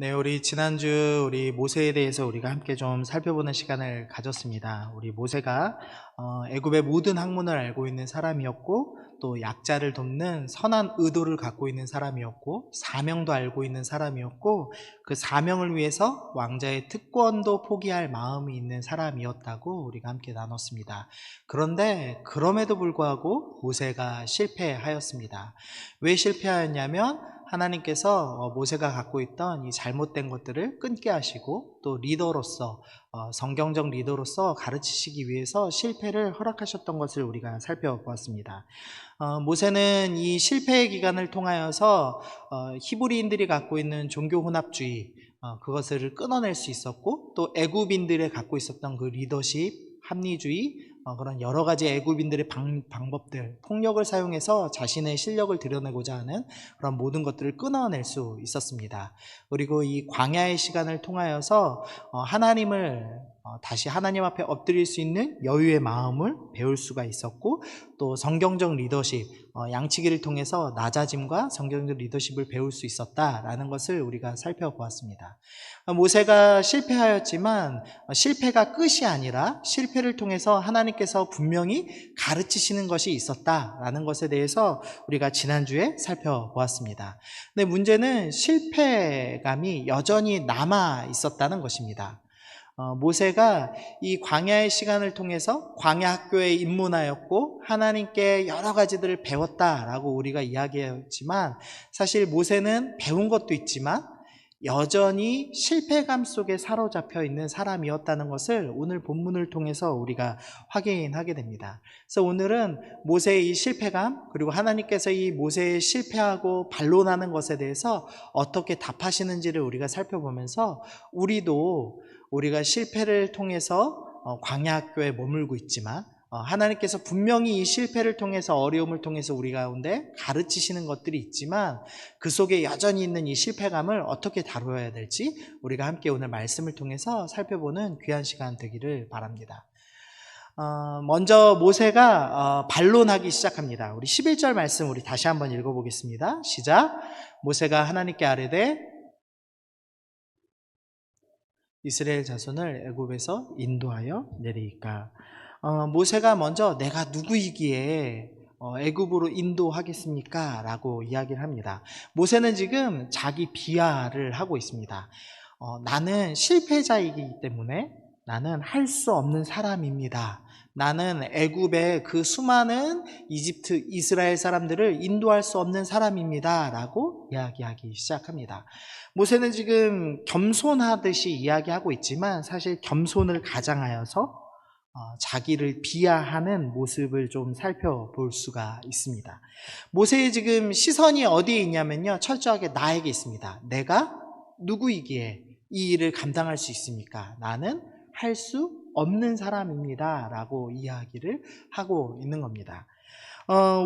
네, 우리 지난주 우리 모세에 대해서 우리가 함께 좀 살펴보는 시간을 가졌습니다. 우리 모세가 애굽의 모든 학문을 알고 있는 사람이었고, 또 약자를 돕는 선한 의도를 갖고 있는 사람이었고, 사명도 알고 있는 사람이었고, 그 사명을 위해서 왕자의 특권도 포기할 마음이 있는 사람이었다고 우리가 함께 나눴습니다. 그런데 그럼에도 불구하고 모세가 실패하였습니다. 왜 실패하였냐면 하나님께서 모세가 갖고 있던 이 잘못된 것들을 끊게 하시고, 또 리더로서 성경적 리더로서 가르치시기 위해서 실패를 허락하셨던 것을 우리가 살펴보았습니다. 모세는 이 실패의 기간을 통하여서 히브리인들이 갖고 있는 종교 혼합주의, 그것을 끊어낼 수 있었고, 또 애굽인들이 갖고 있었던 그 리더십, 합리주의, 그런 여러 가지 애굽인들의 방법들, 폭력을 사용해서 자신의 실력을 드러내고자 하는 그런 모든 것들을 끊어낼 수 있었습니다. 그리고 이 광야의 시간을 통하여서 하나님을 다시 하나님 앞에 엎드릴 수 있는 여유의 마음을 배울 수가 있었고, 또 성경적 리더십, 양치기를 통해서 낮아짐과 성경적 리더십을 배울 수 있었다라는 것을 우리가 살펴보았습니다. 모세가 실패하였지만 실패가 끝이 아니라 실패를 통해서 하나님께서 분명히 가르치시는 것이 있었다라는 것에 대해서 우리가 지난주에 살펴보았습니다. 근데 문제는 실패감이 여전히 남아 있었다는 것입니다. 모세가 이 광야의 시간을 통해서 광야 학교에 입문하였고 하나님께 여러 가지들을 배웠다라고 우리가 이야기했지만, 사실 모세는 배운 것도 있지만 여전히 실패감 속에 사로잡혀 있는 사람이었다는 것을 오늘 본문을 통해서 우리가 확인하게 됩니다. 그래서 오늘은 모세의 이 실패감, 그리고 하나님께서 이 모세의 실패하고 반론하는 것에 대해서 어떻게 답하시는지를 우리가 살펴보면서, 우리가 실패를 통해서 광야학교에 머물고 있지만 하나님께서 분명히 이 실패를 통해서, 어려움을 통해서 우리 가운데 가르치시는 것들이 있지만 그 속에 여전히 있는 이 실패감을 어떻게 다루어야 될지 우리가 함께 오늘 말씀을 통해서 살펴보는 귀한 시간 되기를 바랍니다. 먼저 모세가 반론하기 시작합니다. 우리 11절 말씀 우리 다시 한번 읽어보겠습니다. 시작. 모세가 하나님께 아뢰되 이스라엘 자손을 애굽에서 인도하여 내리까. 모세가 먼저 내가 누구이기에 애굽으로 인도하겠습니까? 라고 이야기를 합니다. 모세는 지금 자기 비하를 하고 있습니다. 나는 실패자이기 때문에 나는 할 수 없는 사람입니다. 나는 애굽의 그 수많은 이스라엘 사람들을 인도할 수 없는 사람입니다. 라고 이야기하기 시작합니다. 모세는 지금 겸손하듯이 이야기하고 있지만 사실 겸손을 가장하여서 자기를 비하하는 모습을 좀 살펴볼 수가 있습니다. 모세의 지금 시선이 어디에 있냐면요, 철저하게 나에게 있습니다. 내가 누구이기에 이 일을 감당할 수 있습니까? 나는 할 수 없는 사람입니다. 라고 이야기를 하고 있는 겁니다.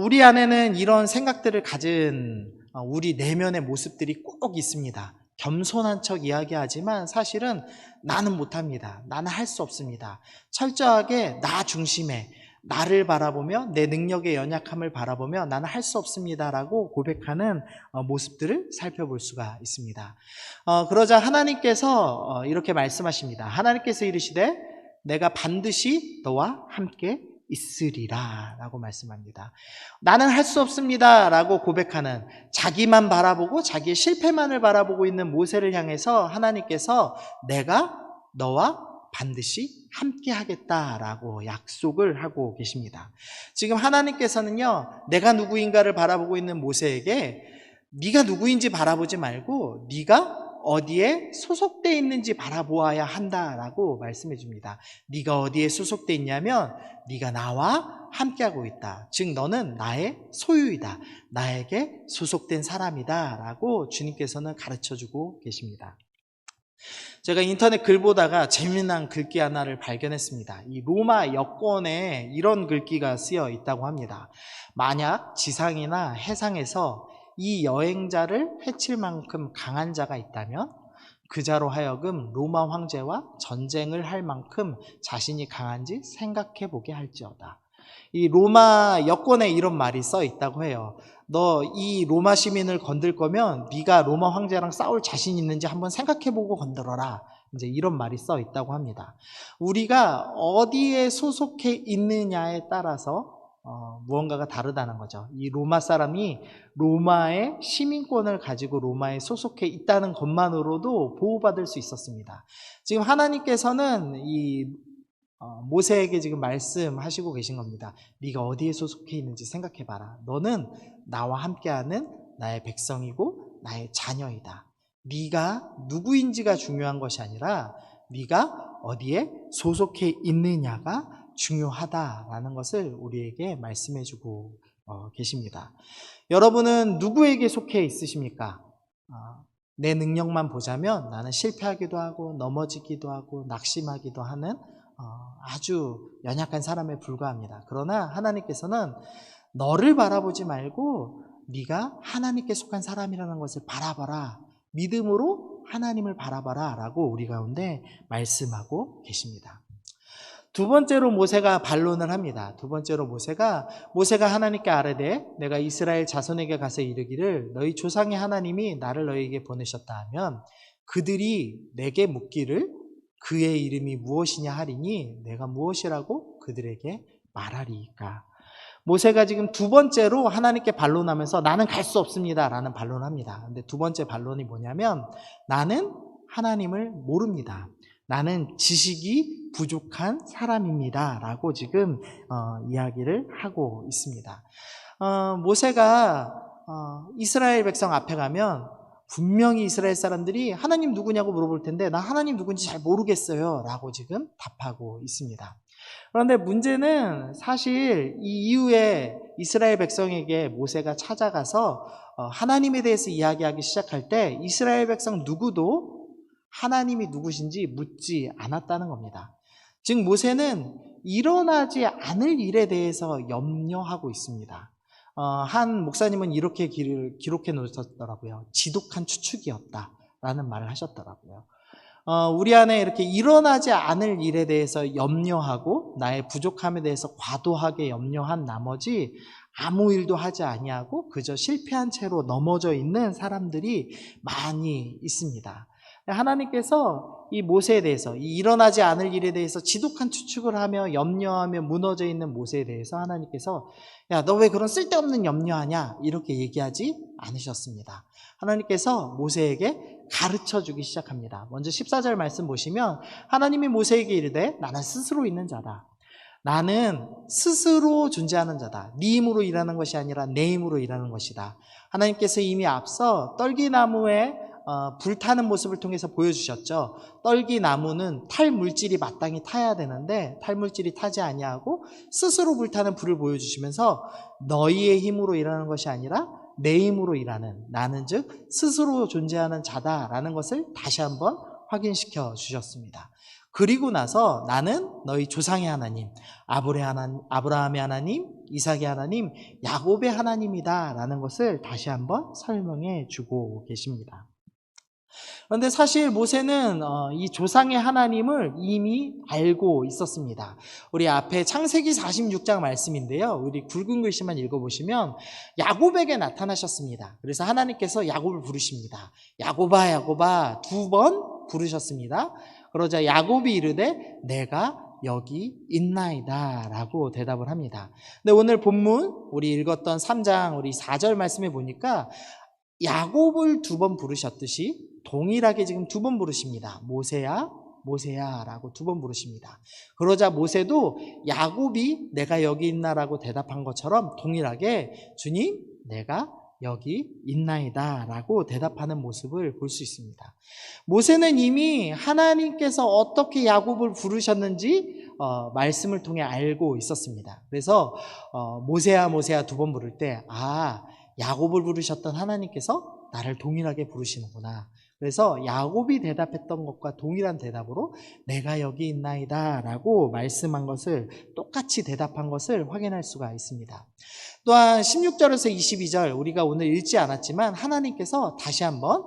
우리 안에는 이런 생각들을 가진 우리 내면의 모습들이 꼭 있습니다. 겸손한 척 이야기하지만 사실은 나는 못합니다. 나는 할 수 없습니다. 철저하게 나 중심에 나를 바라보며 내 능력의 연약함을 바라보며 나는 할 수 없습니다라고 고백하는 모습들을 살펴볼 수가 있습니다. 그러자 하나님께서 이렇게 말씀하십니다. 하나님께서 이르시되 내가 반드시 너와 함께 있으리라 라고 말씀합니다. 나는 할 수 없습니다 라고 고백하는, 자기만 바라보고 자기의 실패만을 바라보고 있는 모세를 향해서 하나님께서 내가 너와 반드시 함께 하겠다라고 약속을 하고 계십니다. 지금 하나님께서는요, 내가 누구인가를 바라보고 있는 모세에게 네가 누구인지 바라보지 말고 네가 어디에 소속되어 있는지 바라보아야 한다라고 말씀해 줍니다. 네가 어디에 소속되어 있냐면 네가 나와 함께하고 있다. 즉 너는 나의 소유이다. 나에게 소속된 사람이다 라고 주님께서는 가르쳐주고 계십니다. 제가 인터넷 글 보다가 재미난 글귀 하나를 발견했습니다. 이 로마 여권에 이런 글귀가 쓰여 있다고 합니다. 만약 지상이나 해상에서 이 여행자를 해칠 만큼 강한 자가 있다면 그 자로 하여금 로마 황제와 전쟁을 할 만큼 자신이 강한지 생각해 보게 할지어다. 이 로마 여권에 이런 말이 써 있다고 해요. 너 이 로마 시민을 건들 거면 네가 로마 황제랑 싸울 자신 있는지 한번 생각해보고 건들어라. 이제 이런 말이 써 있다고 합니다. 우리가 어디에 소속해 있느냐에 따라서 무언가가 다르다는 거죠. 이 로마 사람이 로마의 시민권을 가지고 로마에 소속해 있다는 것만으로도 보호받을 수 있었습니다. 지금 하나님께서는 이 모세에게 지금 말씀하시고 계신 겁니다. 네가 어디에 소속해 있는지 생각해봐라. 너는 나와 함께하는 나의 백성이고 나의 자녀이다. 네가 누구인지가 중요한 것이 아니라 네가 어디에 소속해 있느냐가 중요하다라는 것을 우리에게 말씀해주고 계십니다. 여러분은 누구에게 속해 있으십니까? 내 능력만 보자면 나는 실패하기도 하고 넘어지기도 하고 낙심하기도 하는 아주 연약한 사람에 불과합니다. 그러나 하나님께서는 너를 바라보지 말고 네가 하나님께 속한 사람이라는 것을 바라봐라. 믿음으로 하나님을 바라봐라 라고 우리 가운데 말씀하고 계십니다. 두 번째로 모세가 반론을 합니다. 두 번째로 모세가 하나님께 아뢰되 내가 이스라엘 자손에게 가서 이르기를 너희 조상의 하나님이 나를 너희에게 보내셨다 하면 그들이 내게 묻기를 그의 이름이 무엇이냐 하리니 내가 무엇이라고 그들에게 말하리이까. 모세가 지금 두 번째로 하나님께 반론하면서 나는 갈 수 없습니다 라는 반론을 합니다. 근데 두 번째 반론이 뭐냐면 나는 하나님을 모릅니다. 나는 지식이 부족한 사람입니다 라고 지금 이야기를 하고 있습니다. 모세가 이스라엘 백성 앞에 가면 분명히 이스라엘 사람들이 하나님 누구냐고 물어볼 텐데 나 하나님 누군지 잘 모르겠어요 라고 지금 답하고 있습니다. 그런데 문제는 사실 이 이후에 이스라엘 백성에게 모세가 찾아가서 하나님에 대해서 이야기하기 시작할 때 이스라엘 백성 누구도 하나님이 누구신지 묻지 않았다는 겁니다. 즉 모세는 일어나지 않을 일에 대해서 염려하고 있습니다. 한 목사님은 이렇게 기록해 놓으셨더라고요. 지독한 추측이었다라는 말을 하셨더라고요. 우리 안에 이렇게 일어나지 않을 일에 대해서 염려하고 나의 부족함에 대해서 과도하게 염려한 나머지 아무 일도 하지 아니하고 그저 실패한 채로 넘어져 있는 사람들이 많이 있습니다. 하나님께서 이 모세에 대해서 이 일어나지 않을 일에 대해서 지독한 추측을 하며 염려하며 무너져 있는 모세에 대해서 하나님께서 야, 너 왜 그런 쓸데없는 염려하냐 이렇게 얘기하지 않으셨습니다. 하나님께서 모세에게 가르쳐 주기 시작합니다. 먼저 14절 말씀 보시면 하나님이 모세에게 이르되 나는 스스로 있는 자다. 나는 스스로 존재하는 자다. 네 힘으로 일하는 것이 아니라 내 힘으로 일하는 것이다. 하나님께서 이미 앞서 떨기나무에 불타는 모습을 통해서 보여주셨죠. 떨기나무는 탈 물질이 마땅히 타야 되는데 탈 물질이 타지 아니하고 스스로 불타는 불을 보여주시면서 너희의 힘으로 일하는 것이 아니라 내 힘으로 일하는 나는 즉 스스로 존재하는 자다라는 것을 다시 한번 확인시켜 주셨습니다. 그리고 나서 나는 너희 조상의 하나님, 아브라함의 하나님, 이삭의 하나님, 야곱의 하나님이다 라는 것을 다시 한번 설명해 주고 계십니다. 그런데 사실 모세는 이 조상의 하나님을 이미 알고 있었습니다. 우리 앞에 창세기 46장 말씀인데요. 우리 굵은 글씨만 읽어보시면 야곱에게 나타나셨습니다. 그래서 하나님께서 야곱을 부르십니다. 야곱아 야곱아 2번 부르셨습니다. 그러자 야곱이 이르되 내가 여기 있나이다 라고 대답을 합니다. 근데 오늘 본문 우리 읽었던 3장 우리 4절 말씀에 보니까 야곱을 2번 부르셨듯이 동일하게 지금 2번 부르십니다. 모세야 모세야 라고 2번 부르십니다. 그러자 모세도 야곱이 내가 여기 있나라고 대답한 것처럼 동일하게 주님 내가 여기 있나이다 라고 대답하는 모습을 볼 수 있습니다. 모세는 이미 하나님께서 어떻게 야곱을 부르셨는지 말씀을 통해 알고 있었습니다. 그래서 모세야 모세야 2번 부를 때 야곱을 부르셨던 하나님께서 나를 동일하게 부르시는구나. 그래서 야곱이 대답했던 것과 동일한 대답으로 내가 여기 있나이다 라고 말씀한 것을 똑같이 대답한 것을 확인할 수가 있습니다. 또한 16절에서 22절 우리가 오늘 읽지 않았지만 하나님께서 다시 한번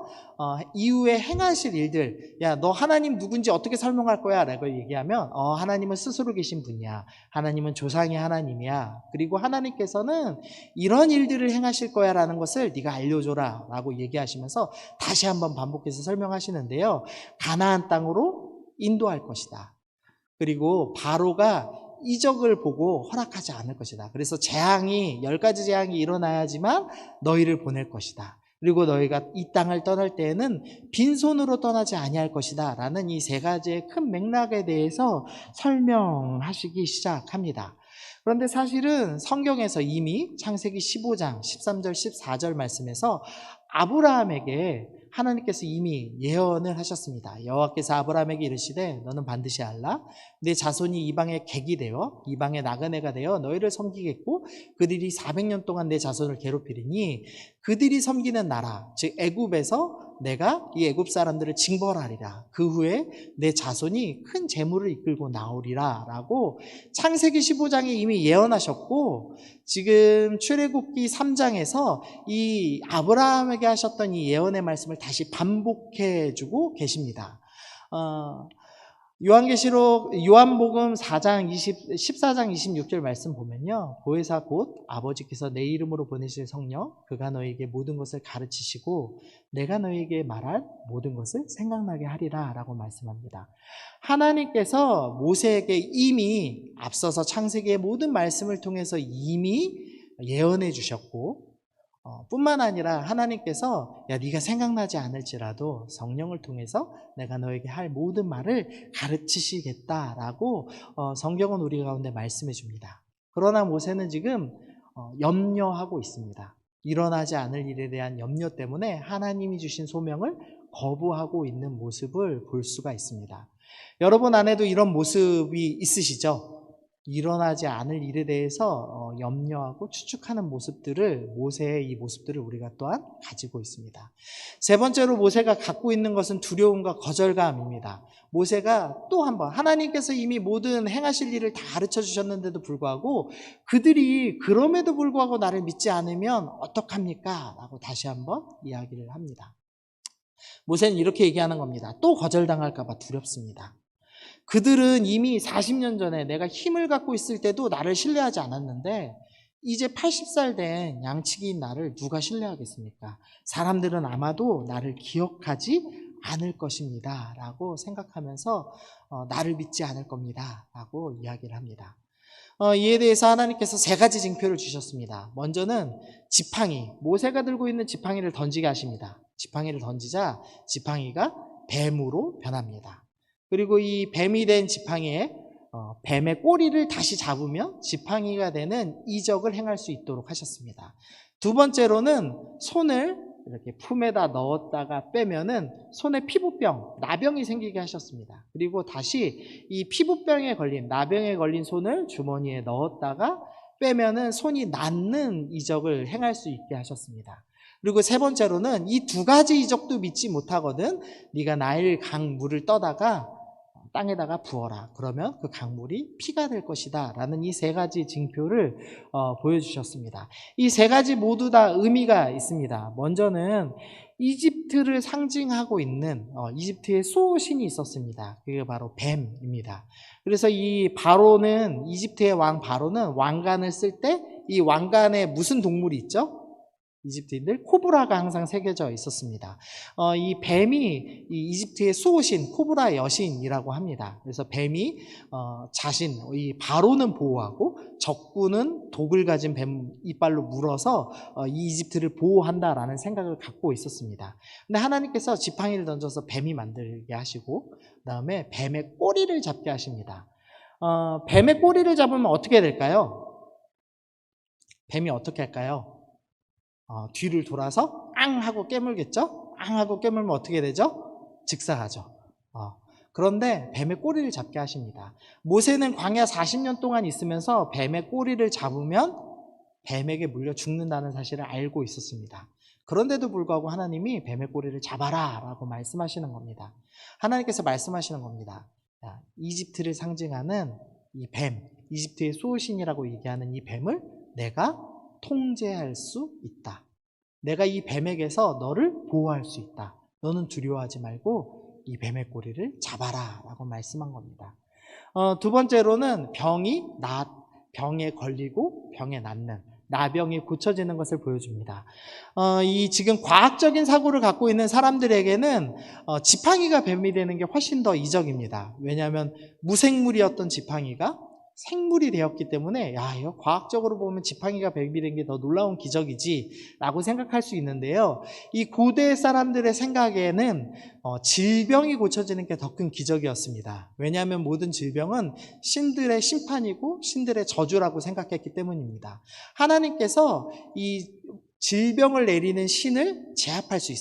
이후에 행하실 일들, 야, 너 하나님 누군지 어떻게 설명할 거야? 라고 얘기하면 하나님은 스스로 계신 분이야. 하나님은 조상의 하나님이야. 그리고 하나님께서는 이런 일들을 행하실 거야 라는 것을 네가 알려줘라 라고 얘기하시면서 다시 한번 반복해서 설명하시는데요. 가나안 땅으로 인도할 것이다. 그리고 바로가 이적을 보고 허락하지 않을 것이다. 그래서 재앙이 10가지 재앙이 일어나야지만 너희를 보낼 것이다. 그리고 너희가 이 땅을 떠날 때에는 빈손으로 떠나지 아니할 것이다 라는 이 3가지의 큰 맥락에 대해서 설명하시기 시작합니다. 그런데 사실은 성경에서 이미 창세기 15장 13절 14절 말씀에서 아브라함에게 하나님께서 이미 예언을 하셨습니다. 여호와께서 아브라함에게 이르시되 너는 반드시 알라. 내 자손이 이방의 객이 되어 이방의 나그네가 되어 너희를 섬기겠고 그들이 400년 동안 내 자손을 괴롭히리니 그들이 섬기는 나라 즉 애굽에서 내가 이 애굽 사람들을 징벌하리라. 그 후에 내 자손이 큰 재물을 이끌고 나오리라 라고 창세기 15장에 이미 예언하셨고 지금 출애굽기 3장에서 이 아브라함에게 하셨던 이 예언의 말씀을 다시 반복해 주고 계십니다. 요한복음 14장 26절 말씀 보면요. 보혜사 곧 아버지께서 내 이름으로 보내실 성령 그가 너에게 모든 것을 가르치시고 내가 너에게 말할 모든 것을 생각나게 하리라 라고 말씀합니다. 하나님께서 모세에게 이미 앞서서 창세기의 모든 말씀을 통해서 이미 예언해 주셨고 뿐만 아니라 하나님께서 야 네가 생각나지 않을지라도 성령을 통해서 내가 너에게 할 모든 말을 가르치시겠다라고 성경은 우리 가운데 말씀해 줍니다. 그러나 모세는 지금 염려하고 있습니다. 일어나지 않을 일에 대한 염려 때문에 하나님이 주신 소명을 거부하고 있는 모습을 볼 수가 있습니다. 여러분 안에도 이런 모습이 있으시죠? 일어나지 않을 일에 대해서 염려하고 추측하는 모습들을 모세의 이 모습들을 우리가 또한 가지고 있습니다. 3번째로 모세가 갖고 있는 것은 두려움과 거절감입니다. 모세가 또 한 번 하나님께서 이미 모든 행하실 일을 다 가르쳐 주셨는데도 불구하고 그들이 그럼에도 불구하고 나를 믿지 않으면 어떡합니까? 라고 다시 한번 이야기를 합니다. 모세는 이렇게 얘기하는 겁니다. 또 거절당할까 봐 두렵습니다. 그들은 이미 40년 전에 내가 힘을 갖고 있을 때도 나를 신뢰하지 않았는데 이제 80살 된 양치기인 나를 누가 신뢰하겠습니까? 사람들은 아마도 나를 기억하지 않을 것입니다 라고 생각하면서 나를 믿지 않을 겁니다 라고 이야기를 합니다. 이에 대해서 하나님께서 3가지 징표를 주셨습니다. 먼저는 지팡이, 모세가 들고 있는 지팡이를 던지게 하십니다. 지팡이를 던지자 지팡이가 뱀으로 변합니다. 그리고 이 뱀이 된 지팡이에 뱀의 꼬리를 다시 잡으면 지팡이가 되는 이적을 행할 수 있도록 하셨습니다. 2번째로는 손을 이렇게 품에다 넣었다가 빼면은 손에 피부병, 나병이 생기게 하셨습니다. 그리고 다시 이 피부병에 걸린, 나병에 걸린 손을 주머니에 넣었다가 빼면은 손이 낫는 이적을 행할 수 있게 하셨습니다. 그리고 3번째로는 이 2가지 이적도 믿지 못하거든 네가 나일 강 물을 떠다가 땅에다가 부어라. 그러면 그 강물이 피가 될 것이다 라는 이 3가지 징표를 보여주셨습니다. 이 3가지 모두 다 의미가 있습니다. 먼저는 이집트를 상징하고 있는 이집트의 수호신이 있었습니다. 그게 바로 뱀입니다. 그래서 이 바로는 이집트의 왕 바로는 왕관을 쓸 때 이 왕관에 무슨 동물이 있죠? 이집트인들 코브라가 항상 새겨져 있었습니다. 이 뱀이 이 이집트의 수호신 코브라 여신이라고 합니다. 그래서 뱀이 자신 이 바로는 보호하고 적군은 독을 가진 뱀 이빨로 물어서 이 이집트를 보호한다라는 생각을 갖고 있었습니다. 근데 하나님께서 지팡이를 던져서 뱀이 만들게 하시고 그다음에 뱀의 꼬리를 잡게 하십니다. 뱀의 꼬리를 잡으면 어떻게 될까요? 뱀이 어떻게 할까요? 뒤를 돌아서 앙 하고 깨물겠죠? 앙 하고 깨물면 어떻게 되죠? 즉사하죠. 그런데 뱀의 꼬리를 잡게 하십니다. 모세는 광야 40년 동안 있으면서 뱀의 꼬리를 잡으면 뱀에게 물려 죽는다는 사실을 알고 있었습니다. 그런데도 불구하고 하나님이 뱀의 꼬리를 잡아라 라고 말씀하시는 겁니다. 하나님께서 말씀하시는 겁니다. 이집트를 상징하는 이 뱀, 이집트의 수호신이라고 얘기하는 이 뱀을 내가 통제할 수 있다. 내가 이 뱀에게서 너를 보호할 수 있다. 너는 두려워하지 말고 이 뱀의 꼬리를 잡아라 라고 말씀한 겁니다. 두 번째로는 병에 걸리고 병에 낫는 나병이 고쳐지는 것을 보여줍니다. 이 지금 과학적인 사고를 갖고 있는 사람들에게는 지팡이가 뱀이 되는 게 훨씬 더 이적입니다. 왜냐하면 무생물이었던 지팡이가 생물이 되었기 때문에 이거 과학적으로 보면 지팡이가 뱀이 된 게 더 놀라운 기적이지 라고 생각할 수 있는데요. 이 고대 사람들의 생각에는 질병이 고쳐지는 게 더 큰 기적이었습니다. 왜냐하면 모든 질병은 신들의 심판이고 신들의 저주라고 생각했기 때문입니다. 하나님께서 이 질병을 내리는 신을 제압할 수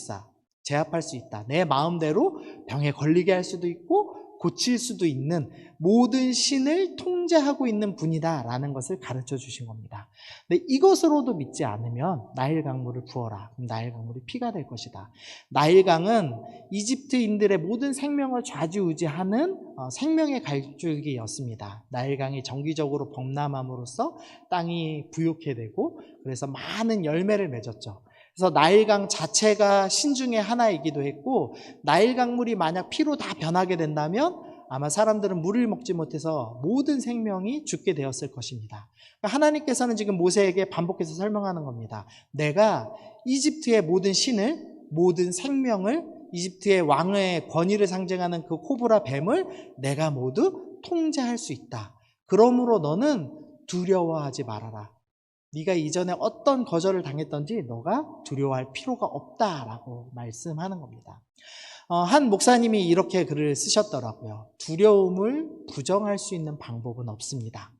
있다. 내 마음대로 병에 걸리게 할 수도 있고 고칠 수도 있는 모든 신을 통제하고 있는 분이다라는 것을 가르쳐 주신 겁니다. 근데 이것으로도 믿지 않으면 나일 강물을 부어라. 그럼 나일 강물이 피가 될 것이다. 나일강은 이집트인들의 모든 생명을 좌지우지하는 생명의 갈줄기였습니다. 나일강이 정기적으로 범람함으로써 땅이 부욕해 되고 그래서 많은 열매를 맺었죠. 그래서 나일강 자체가 신 중에 하나이기도 했고 나일강물이 만약 피로 다 변하게 된다면 아마 사람들은 물을 먹지 못해서 모든 생명이 죽게 되었을 것입니다. 하나님께서는 지금 모세에게 반복해서 설명하는 겁니다. 내가 이집트의 모든 신을, 모든 생명을, 이집트의 왕의 권위를 상징하는 그 코브라 뱀을 내가 모두 통제할 수 있다. 그러므로 너는 두려워하지 말아라. 네가 이전에 어떤 거절을 당했던지 너가 두려워할 필요가 없다라고 말씀하는 겁니다. 한 목사님이 이렇게 글을 쓰셨더라고요. 두려움을 부정할 수 있는 방법은 없습니다.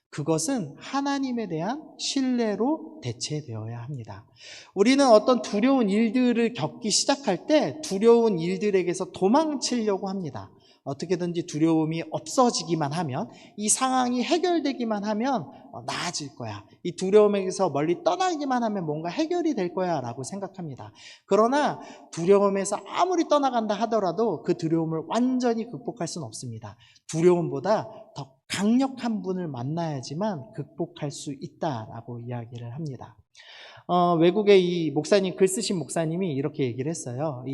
그것은 하나님에 대한 신뢰로 대체되어야 합니다. 우리는 어떤 두려운 일들을 겪기 시작할 때 두려운 일들에게서 도망치려고 합니다. 어떻게든지 두려움이 없어지기만 하면, 이 상황이 해결되기만 하면 나아질 거야. 이 두려움에서 멀리 떠나기만 하면 뭔가 해결이 될 거야 라고 생각합니다. 그러나 두려움에서 아무리 떠나간다 하더라도 그 두려움을 완전히 극복할 수는 없습니다. 두려움보다 더 강력한 분을 만나야지만 극복할 수 있다라고 이야기를 합니다. 외국의 이 목사님, 글 쓰신 목사님이 이렇게 얘기를 했어요.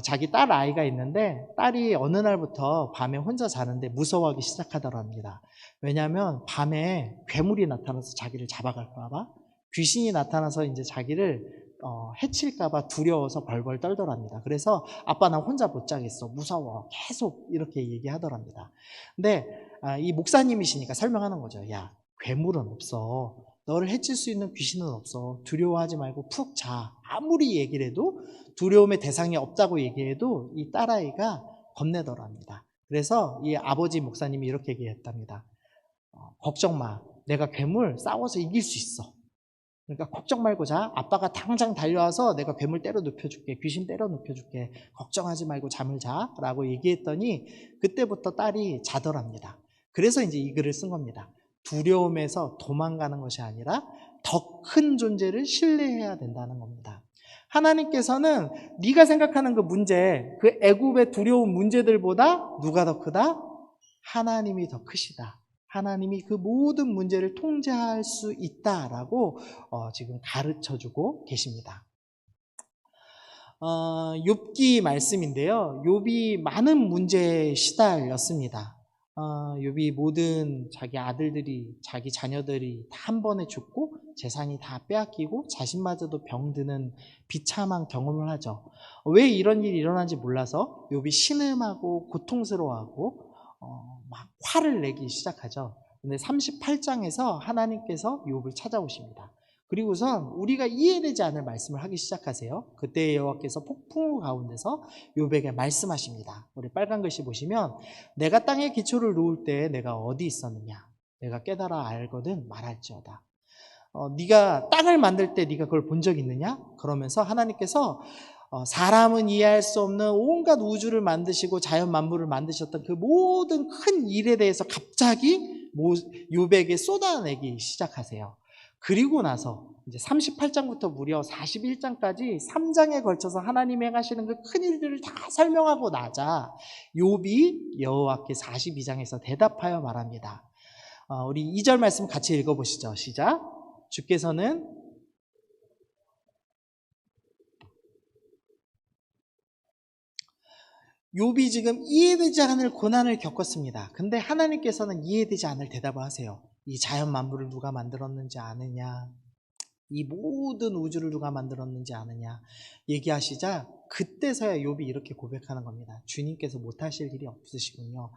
자기 딸 아이가 있는데 딸이 어느 날부터 밤에 혼자 자는데 무서워하기 시작하더랍니다. 왜냐하면 밤에 괴물이 나타나서 자기를 잡아갈까봐, 귀신이 나타나서 이제 자기를 해칠까봐 두려워서 벌벌 떨더랍니다. 그래서 아빠 나 혼자 못 자겠어, 무서워, 계속 이렇게 얘기하더랍니다. 근데 이 목사님이시니까 설명하는 거죠. 야, 괴물은 없어. 너를 해칠 수 있는 귀신은 없어. 두려워하지 말고 푹 자. 아무리 얘기를 해도, 두려움의 대상이 없다고 얘기해도 이 딸아이가 겁내더랍니다. 그래서 이 아버지 목사님이 이렇게 얘기했답니다. 걱정 마. 내가 괴물 싸워서 이길 수 있어. 그러니까 걱정 말고 자. 아빠가 당장 달려와서 내가 괴물 때려 눕혀줄게. 귀신 때려 눕혀줄게. 걱정하지 말고 잠을 자. 라고 얘기했더니 그때부터 딸이 자더랍니다. 그래서 이제 이 글을 쓴 겁니다. 두려움에서 도망가는 것이 아니라 더 큰 존재를 신뢰해야 된다는 겁니다. 하나님께서는 네가 생각하는 그 문제, 그 애굽의 두려운 문제들보다 누가 더 크다? 하나님이 더 크시다. 하나님이 그 모든 문제를 통제할 수 있다라고 지금 가르쳐주고 계십니다. 욥기 말씀인데요. 욥이 많은 문제에 시달렸습니다. 욥이 모든 자기 아들들이, 자기 자녀들이 다 한 번에 죽고 재산이 다 빼앗기고 자신마저도 병드는 비참한 경험을 하죠. 왜 이런 일이 일어난지 몰라서 욥이 신음하고 고통스러워하고 막 화를 내기 시작하죠. 근데 38장에서 하나님께서 욥을 찾아오십니다. 그리고선 우리가 이해되지 않을 말씀을 하기 시작하세요. 그때 여호와께서 폭풍우 가운데서 욥에게 말씀하십니다. 우리 빨간 글씨 보시면 내가 땅에 기초를 놓을 때 내가 어디 있었느냐, 내가 깨달아 알거든 말할지어다. 네가 땅을 만들 때 네가 그걸 본 적 있느냐? 그러면서 하나님께서 사람은 이해할 수 없는 온갖 우주를 만드시고 자연 만물을 만드셨던 그 모든 큰 일에 대해서 갑자기 욥에게 쏟아내기 시작하세요. 그리고 나서 이제 38장부터 무려 41장까지 3장에 걸쳐서 하나님이 행하시는 그 큰 일들을 다 설명하고 나자 욥이 여호와께 42장에서 대답하여 말합니다. 우리 2절 말씀 같이 읽어보시죠. 시작. 주께서는 욥이 지금 이해되지 않을 고난을 겪었습니다. 근데 하나님께서는 이해되지 않을 대답을 하세요. 이 자연 만물을 누가 만들었는지 아느냐? 이 모든 우주를 누가 만들었는지 아느냐? 얘기하시자 그때서야 욥이 이렇게 고백하는 겁니다. 주님께서 못하실 일이 없으시군요.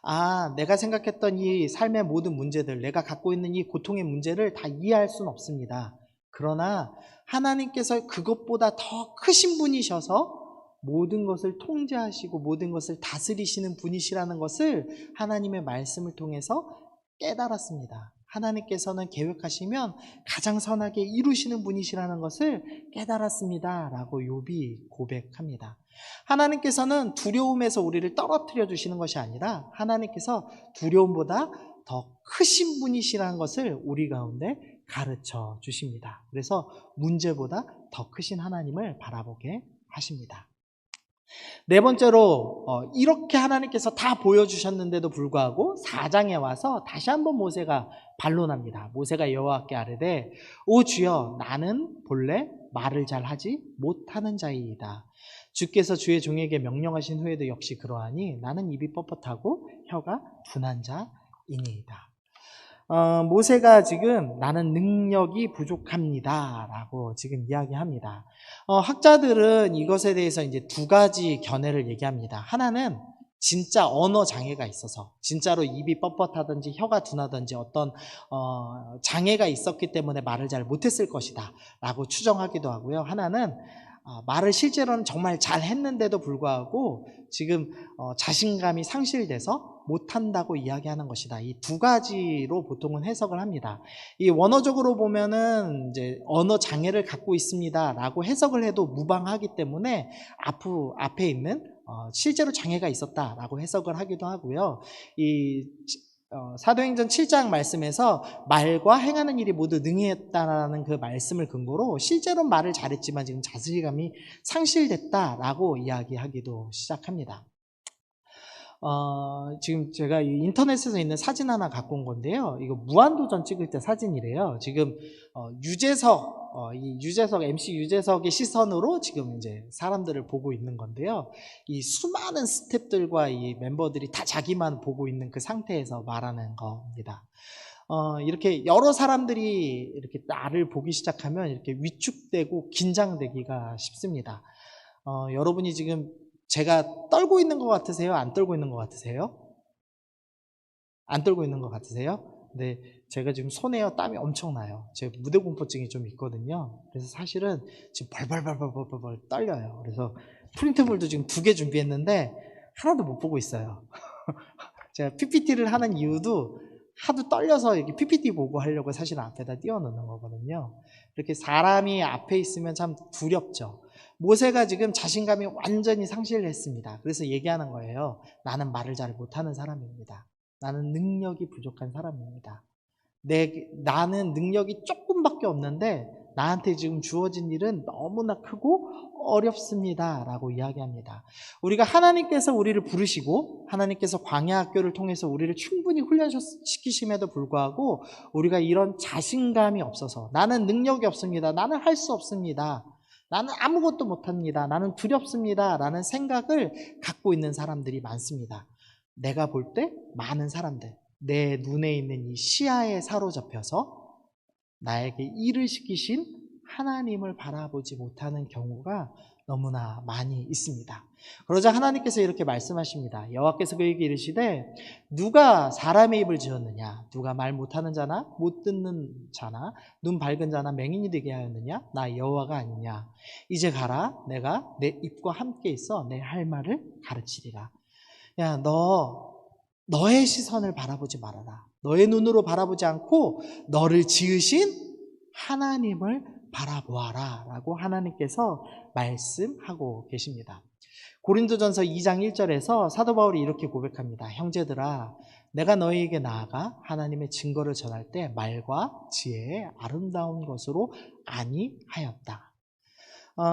아, 내가 생각했던 이 삶의 모든 문제들, 내가 갖고 있는 이 고통의 문제를 다 이해할 수는 없습니다. 그러나 하나님께서 그것보다 더 크신 분이셔서 모든 것을 통제하시고 모든 것을 다스리시는 분이시라는 것을 하나님의 말씀을 통해서 깨달았습니다. 하나님께서는 계획하시면 가장 선하게 이루시는 분이시라는 것을 깨달았습니다 라고 욥이 고백합니다. 하나님께서는 두려움에서 우리를 떨어뜨려 주시는 것이 아니라 하나님께서 두려움보다 더 크신 분이시라는 것을 우리 가운데 가르쳐 주십니다. 그래서 문제보다 더 크신 하나님을 바라보게 하십니다. 네 번째로 이렇게 하나님께서 다 보여주셨는데도 불구하고 4장에 와서 다시 한번 모세가 반론합니다. 모세가 여호와께 아뢰되 오 주여 나는 본래 말을 잘하지 못하는 자이다. 주께서 주의 종에게 명령하신 후에도 역시 그러하니 나는 입이 뻣뻣하고 혀가 둔한 자이니이다. 모세가 지금 나는 능력이 부족합니다 라고 지금 이야기합니다. 학자들은 이것에 대해서 이제 두 가지 견해를 얘기합니다. 하나는 진짜 언어 장애가 있어서 진짜로 입이 뻣뻣하든지 혀가 둔하든지 어떤 장애가 있었기 때문에 말을 잘 못했을 것이다 라고 추정하기도 하고요. 하나는 말을 실제로는 정말 잘 했는데도 불구하고 지금 자신감이 상실돼서 못한다고 이야기하는 것이다. 이 두 가지로 보통은 해석을 합니다. 이 원어적으로 보면은 이제 언어 장애를 갖고 있습니다 라고 해석을 해도 무방하기 때문에 앞에 있는 실제로 장애가 있었다라고 해석을 하기도 하고요. 이 사도행전 7장 말씀에서 말과 행하는 일이 모두 능했다라는 그 말씀을 근거로 실제로 말을 잘했지만 지금 자신감이 상실됐다라고 이야기하기도 시작합니다. 지금 제가 인터넷에서 있는 사진 하나 갖고 온 건데요. 이거 무한도전 찍을 때 사진이래요. 지금 MC 유재석의 시선으로 지금 이제 사람들을 보고 있는 건데요. 이 수많은 스태프들과 이 멤버들이 다 자기만 보고 있는 그 상태에서 말하는 겁니다. 이렇게 여러 사람들이 이렇게 나를 보기 시작하면 이렇게 위축되고 긴장되기가 쉽습니다. 여러분이 지금 제가 떨고 있는 것 같으세요? 안 떨고 있는 것 같으세요? 안 떨고 있는 것 같으세요? 근데 제가 지금 손에요 땀이 엄청 나요. 제가 무대 공포증이 좀 있거든요. 그래서 사실은 지금 벌벌 떨려요. 그래서 프린트물도 지금 2개 준비했는데 하나도 못 보고 있어요. 제가 PPT를 하는 이유도 하도 떨려서 이렇게 PPT 보고 하려고 사실 앞에다 띄워놓는 거거든요. 이렇게 사람이 앞에 있으면 참 두렵죠. 모세가 지금 자신감이 완전히 상실했습니다. 그래서 얘기하는 거예요. 나는 말을 잘 못하는 사람입니다. 나는 능력이 부족한 사람입니다. 나는 능력이 조금밖에 없는데 나한테 지금 주어진 일은 너무나 크고 어렵습니다 라고 이야기합니다. 우리가 하나님께서 우리를 부르시고 하나님께서 광야 학교를 통해서 우리를 충분히 훈련시키심에도 불구하고 우리가 이런 자신감이 없어서 나는 능력이 없습니다. 나는 할 수 없습니다. 나는 아무것도 못합니다. 나는 두렵습니다 라는 생각을 갖고 있는 사람들이 많습니다. 내가 볼 때 많은 사람들, 내 눈에 있는 이 시야에 사로잡혀서 나에게 일을 시키신 하나님을 바라보지 못하는 경우가 너무나 많이 있습니다. 그러자 하나님께서 이렇게 말씀하십니다. 여호와께서 그에게 이르시되 누가 사람의 입을 지었느냐? 누가 말 못하는 자나 못 듣는 자나 눈 밝은 자나 맹인이 되게 하였느냐? 나 여호와가 아니냐? 이제 가라. 내가 내 입과 함께 있어 내 할 말을 가르치리라. 야, 너의 시선을 바라보지 말아라. 너의 눈으로 바라보지 않고 너를 지으신 하나님을 바라보아라 라고 하나님께서 말씀하고 계십니다. 고린도전서 2장 1절에서 사도 바울이 이렇게 고백합니다. 형제들아, 내가 너희에게 나아가 하나님의 증거를 전할 때 말과 지혜의 아름다운 것으로 아니하였다.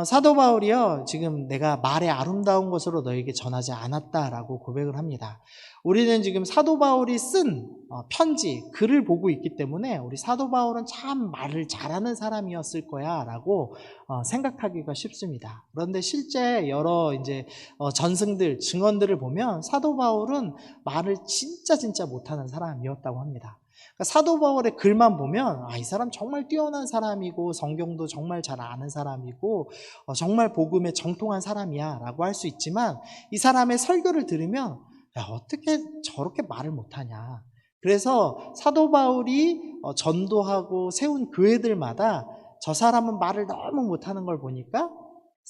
사도 바울이요, 지금 내가 말의 아름다운 것으로 너에게 전하지 않았다라고 고백을 합니다. 우리는 지금 사도 바울이 쓴 편지, 글을 보고 있기 때문에 우리 사도 바울은 참 말을 잘하는 사람이었을 거야 라고 생각하기가 쉽습니다. 그런데 실제 여러 이제 전승들, 증언들을 보면 사도 바울은 말을 진짜 못하는 사람이었다고 합니다. 그러니까 사도 바울의 글만 보면 이 사람 정말 뛰어난 사람이고 성경도 정말 잘 아는 사람이고 정말 복음에 정통한 사람이야 라고 할 수 있지만, 이 사람의 설교를 들으면 야, 어떻게 저렇게 말을 못하냐. 그래서 사도 바울이 전도하고 세운 교회들마다 저 사람은 말을 너무 못하는 걸 보니까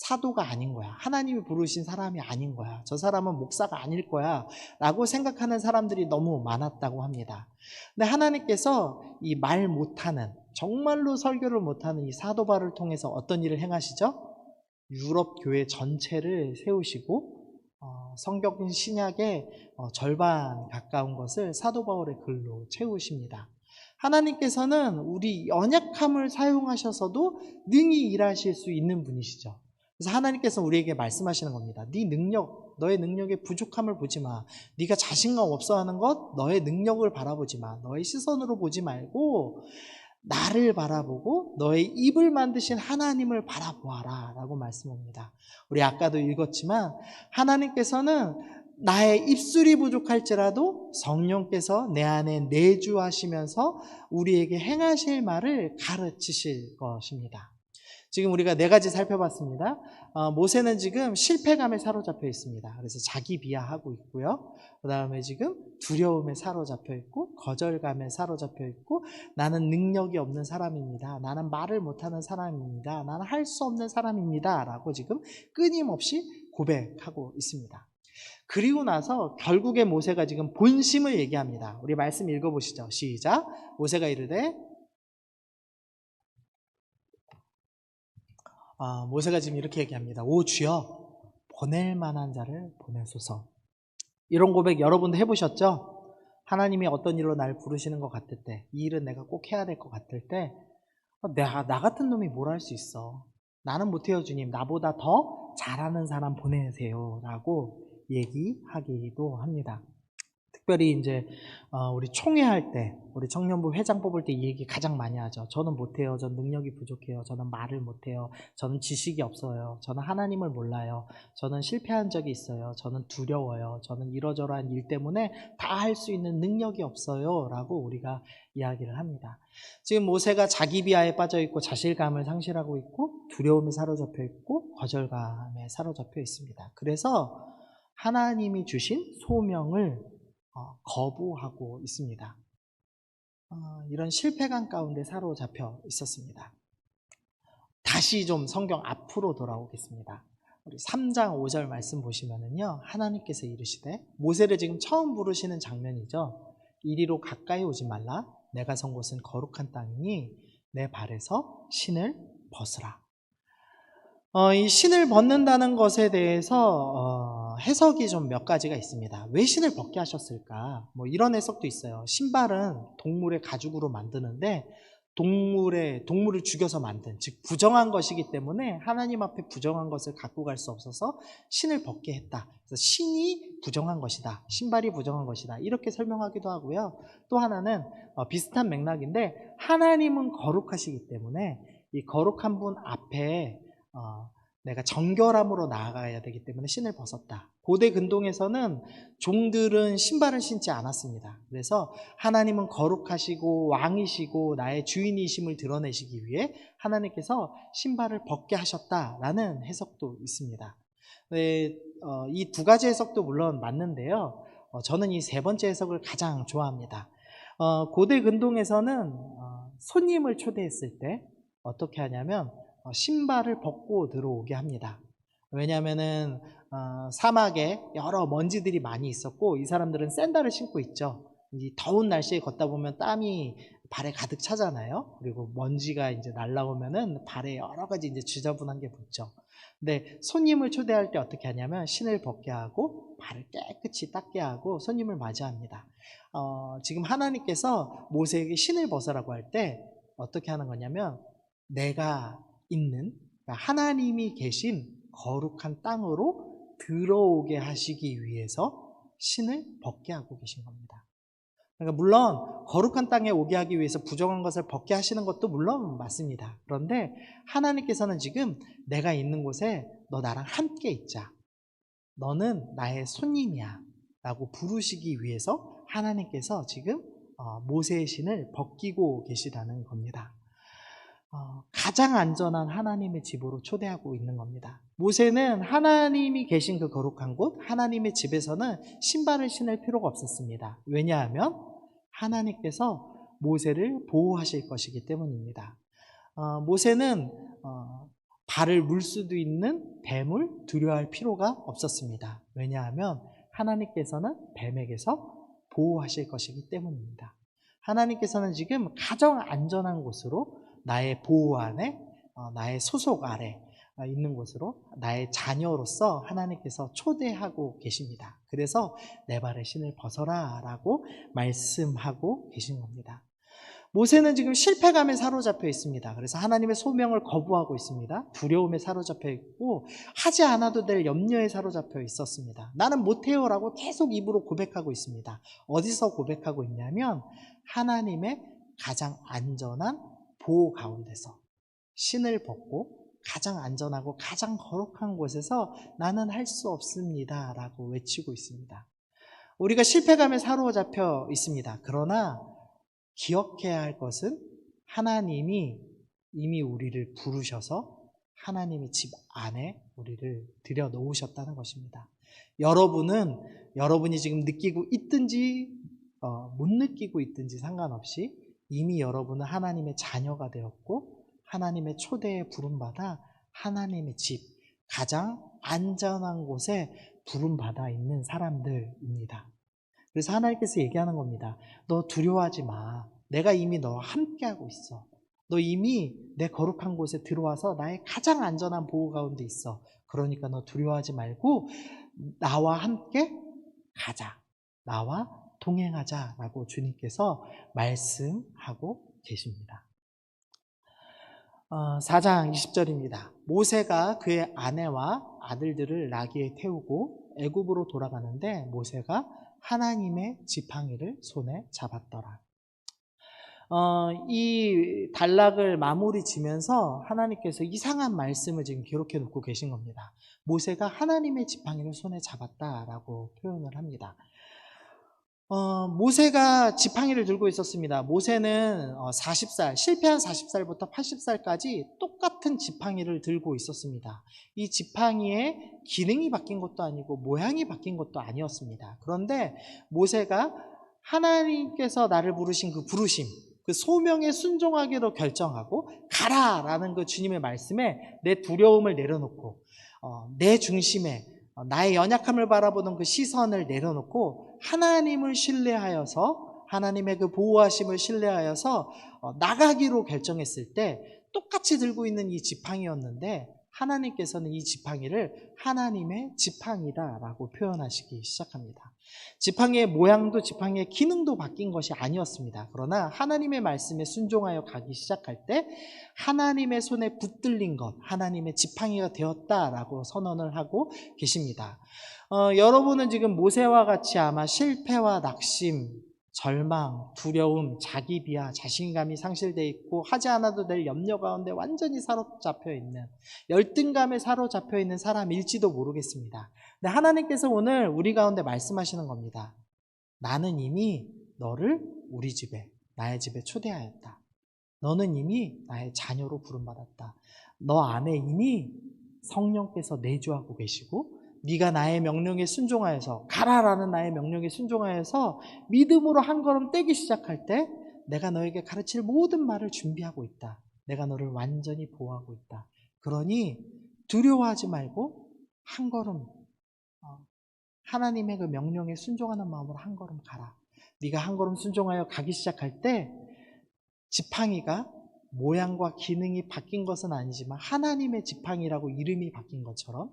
사도가 아닌 거야, 하나님이 부르신 사람이 아닌 거야, 저 사람은 목사가 아닐 거야 라고 생각하는 사람들이 너무 많았다고 합니다. 근데 하나님께서 이 말 못하는, 정말로 설교를 못하는 이 사도 바울을 통해서 어떤 일을 행하시죠? 유럽 교회 전체를 세우시고 성경 신약의 절반 가까운 것을 사도 바울의 글로 채우십니다. 하나님께서는 우리 연약함을 사용하셔서도 능히 일하실 수 있는 분이시죠. 그래서 하나님께서 우리에게 말씀하시는 겁니다. 네 능력, 너의 능력의 부족함을 보지 마. 네가 자신감 없어하는 것, 너의 능력을 바라보지 마. 너의 시선으로 보지 말고 나를 바라보고 너의 입을 만드신 하나님을 바라보아라 라고 말씀합니다. 우리 아까도 읽었지만 하나님께서는 나의 입술이 부족할지라도 성령께서 내 안에 내주하시면서 우리에게 행하실 말을 가르치실 것입니다. 지금 우리가 4가지 살펴봤습니다. 모세는 지금 실패감에 사로잡혀 있습니다. 그래서 자기 비하하고 있고요. 그 다음에 지금 두려움에 사로잡혀 있고, 거절감에 사로잡혀 있고, 나는 능력이 없는 사람입니다. 나는 말을 못하는 사람입니다. 나는 할 수 없는 사람입니다. 라고 지금 끊임없이 고백하고 있습니다. 그리고 나서 결국에 모세가 지금 본심을 얘기합니다. 우리 말씀 읽어보시죠. 시작. 모세가 이르되, 모세가 지금 이렇게 얘기합니다. 오 주여, 보낼 만한 자를 보내소서. 이런 고백 여러분도 해보셨죠? 하나님이 어떤 일로 날 부르시는 것 같을 때, 이 일은 내가 꼭 해야 될 것 같을 때, 나 같은 놈이 뭘 할 수 있어, 나는 못해요 주님, 나보다 더 잘하는 사람 보내세요 라고 얘기하기도 합니다. 특별히 이제 우리 총회할 때, 우리 청년부 회장 뽑을 때 이 얘기 가장 많이 하죠. 저는 못해요, 저는 능력이 부족해요, 저는 말을 못해요, 저는 지식이 없어요, 저는 하나님을 몰라요, 저는 실패한 적이 있어요, 저는 두려워요, 저는 이러저러한 일 때문에 다 할 수 있는 능력이 없어요 라고 우리가 이야기를 합니다. 지금 모세가 자기 비하에 빠져 있고, 자신감을 상실하고 있고, 두려움에 사로잡혀 있고, 거절감에 사로잡혀 있습니다. 그래서 하나님이 주신 소명을 거부하고 있습니다. 이런 실패감 가운데 사로잡혀 있었습니다. 다시 좀 성경 앞으로 돌아오겠습니다. 우리 3장 5절 말씀 보시면은요, 하나님께서 이르시되, 모세를 지금 처음 부르시는 장면이죠. 이리로 가까이 오지 말라. 내가 선 곳은 거룩한 땅이니 내 발에서 신을 벗으라. 이 신을 벗는다는 것에 대해서 해석이 좀 몇 가지가 있습니다. 왜 신을 벗게 하셨을까? 뭐 이런 해석도 있어요. 신발은 동물의 가죽으로 만드는데 동물을 죽여서 만든, 즉 부정한 것이기 때문에 하나님 앞에 부정한 것을 갖고 갈 수 없어서 신을 벗게 했다. 그래서 신이 부정한 것이다, 신발이 부정한 것이다, 이렇게 설명하기도 하고요. 또 하나는 비슷한 맥락인데, 하나님은 거룩하시기 때문에 이 거룩한 분 앞에 내가 정결함으로 나아가야 되기 때문에 신을 벗었다. 고대 근동에서는 종들은 신발을 신지 않았습니다. 그래서 하나님은 거룩하시고 왕이시고 나의 주인이심을 드러내시기 위해 하나님께서 신발을 벗게 하셨다라는 해석도 있습니다. 이 2가지 해석도 물론 맞는데요. 저는 이 3번째 해석을 가장 좋아합니다. 고대 근동에서는 손님을 초대했을 때 어떻게 하냐면 신발을 벗고 들어오게 합니다. 왜냐하면은 사막에 여러 먼지들이 많이 있었고, 이 사람들은 샌들을 신고 있죠. 이 더운 날씨에 걷다 보면 땀이 발에 가득 차잖아요. 그리고 먼지가 이제 날라오면은 발에 여러 가지 이제 지저분한 게 붙죠. 근데 손님을 초대할 때 어떻게 하냐면 신을 벗게 하고 발을 깨끗이 닦게 하고 손님을 맞이합니다. 지금 하나님께서 모세에게 신을 벗으라고 할 때 어떻게 하는 거냐면, 내가 있는 그러니까 하나님이 계신 거룩한 땅으로 들어오게 하시기 위해서 신을 벗게 하고 계신 겁니다. 그러니까 물론 거룩한 땅에 오게 하기 위해서 부정한 것을 벗게 하시는 것도 물론 맞습니다. 그런데 하나님께서는 지금 내가 있는 곳에 너 나랑 함께 있자, 너는 나의 손님이야 라고 부르시기 위해서 하나님께서 지금 모세의 신을 벗기고 계시다는 겁니다. 가장 안전한 하나님의 집으로 초대하고 있는 겁니다. 모세는 하나님이 계신 그 거룩한 곳, 하나님의 집에서는 신발을 신을 필요가 없었습니다. 왜냐하면 하나님께서 모세를 보호하실 것이기 때문입니다. 모세는 발을 물 수도 있는 뱀을 두려워할 필요가 없었습니다. 왜냐하면 하나님께서는 뱀에게서 보호하실 것이기 때문입니다. 하나님께서는 지금 가장 안전한 곳으로, 나의 보호 안에, 나의 소속 아래 있는 곳으로 나의 자녀로서 하나님께서 초대하고 계십니다. 그래서 내 발의 신을 벗어라 라고 말씀하고 계신 겁니다. 모세는 지금 실패감에 사로잡혀 있습니다. 그래서 하나님의 소명을 거부하고 있습니다. 두려움에 사로잡혀 있고 하지 않아도 될 염려에 사로잡혀 있었습니다. 나는 못해요 라고 계속 입으로 고백하고 있습니다. 어디서 고백하고 있냐면 하나님의 가장 안전한 보호 가운데서 신을 벗고 가장 안전하고 가장 거룩한 곳에서 나는 할 수 없습니다 라고 외치고 있습니다. 우리가 실패감에 사로잡혀 있습니다. 그러나 기억해야 할 것은 하나님이 이미 우리를 부르셔서 하나님의 집 안에 우리를 들여놓으셨다는 것입니다. 여러분이 지금 느끼고 있든지 못 느끼고 있든지 상관없이 이미 여러분은 하나님의 자녀가 되었고 하나님의 초대에 부름받아 하나님의 집, 가장 안전한 곳에 부름받아 있는 사람들입니다. 그래서 하나님께서 얘기하는 겁니다. 너 두려워하지 마. 내가 이미 너와 함께하고 있어. 너 이미 내 거룩한 곳에 들어와서 나의 가장 안전한 보호 가운데 있어. 그러니까 너 두려워하지 말고 나와 함께 가자. 나와 동행하자라고 주님께서 말씀하고 계십니다. 4장 20절입니다. 모세가 그의 아내와 아들들을 나귀에 태우고 애굽으로 돌아가는데 모세가 하나님의 지팡이를 손에 잡았더라. 이 단락을 마무리 지면서 하나님께서 이상한 말씀을 지금 기록해 놓고 계신 겁니다. 모세가 하나님의 지팡이를 손에 잡았다라고 표현을 합니다. 모세가 지팡이를 들고 있었습니다. 모세는 40살, 실패한 40살부터 80살까지 똑같은 지팡이를 들고 있었습니다. 이 지팡이의 기능이 바뀐 것도 아니고 모양이 바뀐 것도 아니었습니다. 그런데 모세가 하나님께서 나를 부르신 그 부르심, 그 소명에 순종하기로 결정하고 가라라는 그 주님의 말씀에 내 두려움을 내려놓고 내 중심에 나의 연약함을 바라보는 그 시선을 내려놓고 하나님을 신뢰하여서 하나님의 그 보호하심을 신뢰하여서 나가기로 결정했을 때 똑같이 들고 있는 이 지팡이였는데 하나님께서는 이 지팡이를 하나님의 지팡이다라고 표현하시기 시작합니다. 지팡이의 모양도 지팡이의 기능도 바뀐 것이 아니었습니다. 그러나 하나님의 말씀에 순종하여 가기 시작할 때 하나님의 손에 붙들린 것, 하나님의 지팡이가 되었다라고 선언을 하고 계십니다. 여러분은 지금 모세와 같이 아마 실패와 낙심, 절망, 두려움, 자기 비하, 자신감이 상실되어 있고 하지 않아도 될 염려 가운데 완전히 사로잡혀 있는, 열등감에 사로잡혀 있는 사람일지도 모르겠습니다. 근데 하나님께서 오늘 우리 가운데 말씀하시는 겁니다. 나는 이미 너를 우리 집에, 나의 집에 초대하였다. 너는 이미 나의 자녀로 부름받았다. 너 안에 이미 성령께서 내주하고 계시고 네가 나의 명령에 순종하여서 가라라는 나의 명령에 순종하여서 믿음으로 한 걸음 떼기 시작할 때 내가 너에게 가르칠 모든 말을 준비하고 있다. 내가 너를 완전히 보호하고 있다. 그러니 두려워하지 말고 한 걸음 하나님의 그 명령에 순종하는 마음으로 한 걸음 가라. 네가 한 걸음 순종하여 가기 시작할 때 지팡이가 모양과 기능이 바뀐 것은 아니지만 하나님의 지팡이라고 이름이 바뀐 것처럼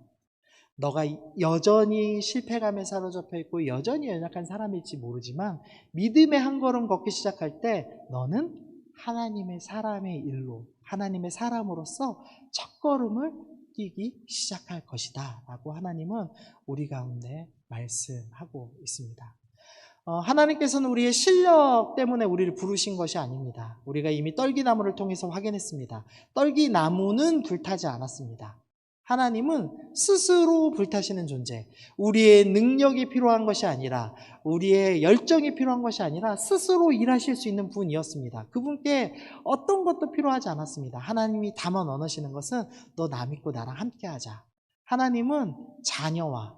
너가 여전히 실패감에 사로잡혀 있고 여전히 연약한 사람일지 모르지만 믿음의 한 걸음 걷기 시작할 때 너는 하나님의 사람의 일로 하나님의 사람으로서 첫걸음을 뛰기 시작할 것이다 라고 하나님은 우리 가운데 말씀하고 있습니다. 하나님께서는 우리의 실력 때문에 우리를 부르신 것이 아닙니다. 우리가 이미 떨기나무를 통해서 확인했습니다. 떨기나무는 불타지 않았습니다. 하나님은 스스로 불타시는 존재, 우리의 능력이 필요한 것이 아니라, 우리의 열정이 필요한 것이 아니라 스스로 일하실 수 있는 분이었습니다. 그분께 어떤 것도 필요하지 않았습니다. 하나님이 담아 넣으시는 것은 너 나 믿고 나랑 함께 하자. 하나님은 자녀와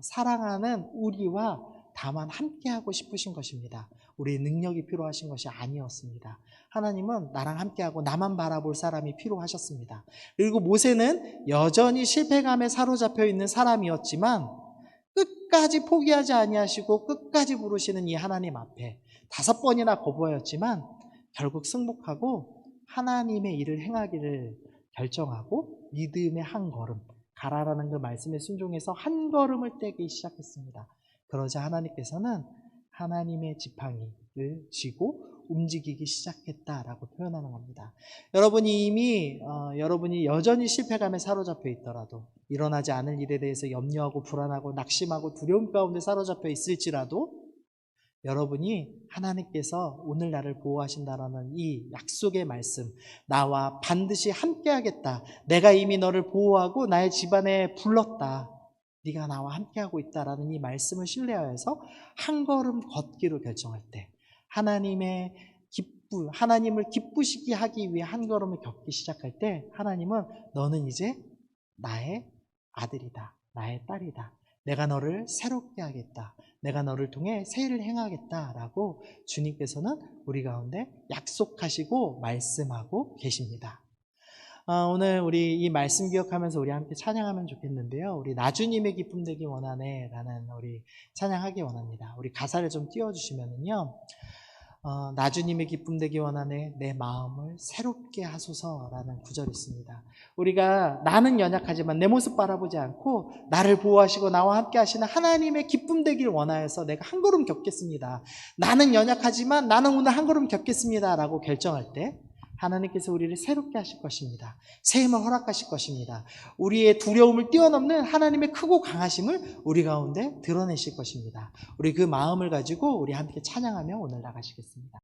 사랑하는 우리와 다만 함께하고 싶으신 것입니다. 우리의 능력이 필요하신 것이 아니었습니다. 하나님은 나랑 함께하고 나만 바라볼 사람이 필요하셨습니다. 그리고 모세는 여전히 실패감에 사로잡혀 있는 사람이었지만 끝까지 포기하지 아니하시고 끝까지 부르시는 이 하나님 앞에 5번이나 거부하였지만 결국 승복하고 하나님의 일을 행하기를 결정하고 믿음의 한 걸음, 가라라는 그 말씀에 순종해서 한 걸음을 떼기 시작했습니다. 그러자 하나님께서는 하나님의 지팡이를 쥐고 움직이기 시작했다라고 표현하는 겁니다. 여러분이 여전히 실패감에 사로잡혀 있더라도, 일어나지 않을 일에 대해서 염려하고 불안하고 낙심하고 두려움 가운데 사로잡혀 있을지라도, 여러분이 하나님께서 오늘 나를 보호하신다라는 이 약속의 말씀, 나와 반드시 함께하겠다, 내가 이미 너를 보호하고 나의 집안에 불렀다, 네가 나와 함께하고 있다라는 이 말씀을 신뢰하여서 한 걸음 걷기로 결정할 때, 하나님을 기쁘시게 하기 위해 한 걸음을 걷기 시작할 때, 하나님은 너는 이제 나의 아들이다, 나의 딸이다, 내가 너를 새롭게 하겠다, 내가 너를 통해 새 일을 행하겠다라고 주님께서는 우리 가운데 약속하시고 말씀하고 계십니다. 오늘 우리 이 말씀 기억하면서 우리 함께 찬양하면 좋겠는데요. 우리 나주님의 기쁨 되기 원하네 라는 우리 찬양하기 원합니다. 우리 가사를 좀 띄워주시면은요. 나주님의 기쁨 되기 원하네, 내 마음을 새롭게 하소서라는 구절이 있습니다. 우리가 나는 연약하지만 내 모습 바라보지 않고 나를 보호하시고 나와 함께 하시는 하나님의 기쁨 되길 원하여서 내가 한 걸음 걷겠습니다, 나는 연약하지만 나는 오늘 한 걸음 걷겠습니다 라고 결정할 때 하나님께서 우리를 새롭게 하실 것입니다. 새 힘을 허락하실 것입니다. 우리의 두려움을 뛰어넘는 하나님의 크고 강하심을 우리 가운데 드러내실 것입니다. 우리 그 마음을 가지고 우리 함께 찬양하며 오늘 나가시겠습니다.